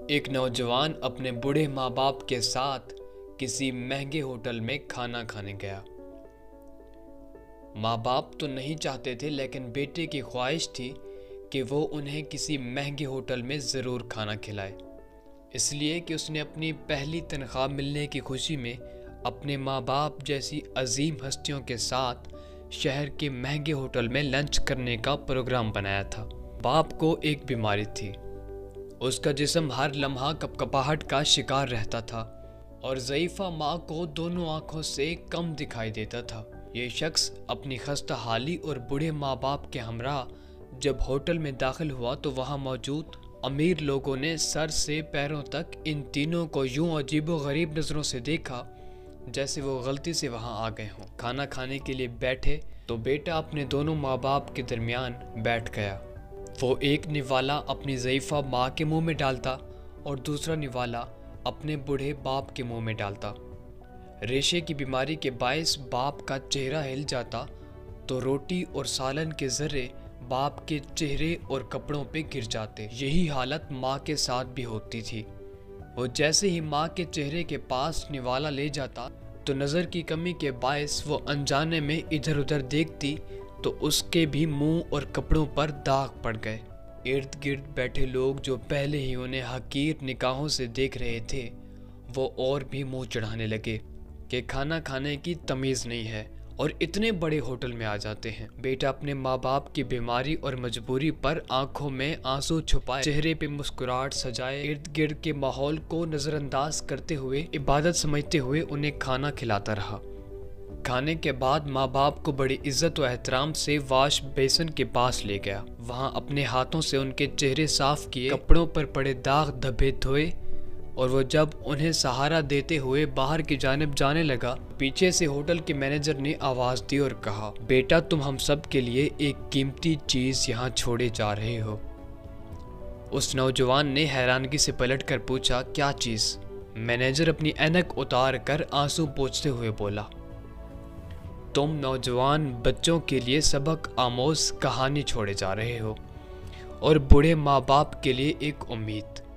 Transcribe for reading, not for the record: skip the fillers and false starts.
ایک نوجوان اپنے بوڑھے ماں باپ کے ساتھ کسی مہنگے ہوٹل میں کھانا کھانے گیا۔ ماں باپ تو نہیں چاہتے تھے، لیکن بیٹے کی خواہش تھی کہ وہ انہیں کسی مہنگے ہوٹل میں ضرور کھانا کھلائے، اس لیے کہ اس نے اپنی پہلی تنخواہ ملنے کی خوشی میں اپنے ماں باپ جیسی عظیم ہستیوں کے ساتھ شہر کے مہنگے ہوٹل میں لنچ کرنے کا پروگرام بنایا تھا۔ باپ کو ایک بیماری تھی، اس کا جسم ہر لمحہ کپکپاہٹ کا شکار رہتا تھا اور ضعیفہ ماں کو دونوں آنکھوں سے کم دکھائی دیتا تھا۔ یہ شخص اپنی خستہ حالی اور بوڑھے ماں باپ کے ہمراہ جب ہوٹل میں داخل ہوا تو وہاں موجود امیر لوگوں نے سر سے پیروں تک ان تینوں کو یوں عجیب و غریب نظروں سے دیکھا جیسے وہ غلطی سے وہاں آ گئے ہوں۔ کھانا کھانے کے لیے بیٹھے تو بیٹا اپنے دونوں ماں باپ کے درمیان بیٹھ گیا۔ وہ ایک نوالا اپنی ضعیفہ ماں کے منہ میں ڈالتا اور دوسرا نوالا اپنے بوڑھے باپ کے منہ میں ڈالتا۔ ریشے کی بیماری کے باعث باپ کا چہرہ ہل جاتا تو روٹی اور سالن کے ذرے باپ کے چہرے اور کپڑوں پہ گر جاتے۔ یہی حالت ماں کے ساتھ بھی ہوتی تھی۔ وہ جیسے ہی ماں کے چہرے کے پاس نوالا لے جاتا تو نظر کی کمی کے باعث وہ انجانے میں ادھر ادھر دیکھتی تو اس کے بھی منہ اور کپڑوں پر داغ پڑ گئے۔ ارد گرد بیٹھے لوگ جو پہلے ہی انہیں حقیر نگاہوں سے دیکھ رہے تھے وہ اور بھی منہ چڑھانے لگے کہ کھانا کھانے کی تمیز نہیں ہے اور اتنے بڑے ہوٹل میں آ جاتے ہیں۔ بیٹا اپنے ماں باپ کی بیماری اور مجبوری پر آنکھوں میں آنسو چھپائے، چہرے پہ مسکراہٹ سجائے، ارد گرد کے ماحول کو نظر انداز کرتے ہوئے، عبادت سمجھتے ہوئے انہیں کھانا کھلاتا رہا۔ کھانے کے بعد ماں باپ کو بڑی عزت و احترام سے واش بیسن کے پاس لے گیا۔ وہاں اپنے ہاتھوں سے ان کے چہرے صاف کیے، کپڑوں پر پڑے داغ دھبے دھوئے اور وہ جب انہیں سہارا دیتے ہوئے باہر کی جانب جانے لگا، پیچھے سے ہوٹل کے مینیجر نے آواز دی اور کہا، بیٹا تم ہم سب کے لیے ایک قیمتی چیز یہاں چھوڑے جا رہے ہو۔ اس نوجوان نے حیرانگی سے پلٹ کر پوچھا، کیا چیز؟ مینیجر اپنی اینک اتار کر آنسو پوچھتے ہوئے بولا، تم نوجوان بچوں کے لیے سبق آموز کہانی چھوڑے جا رہے ہو اور بوڑھے ماں باپ کے لیے ایک امید۔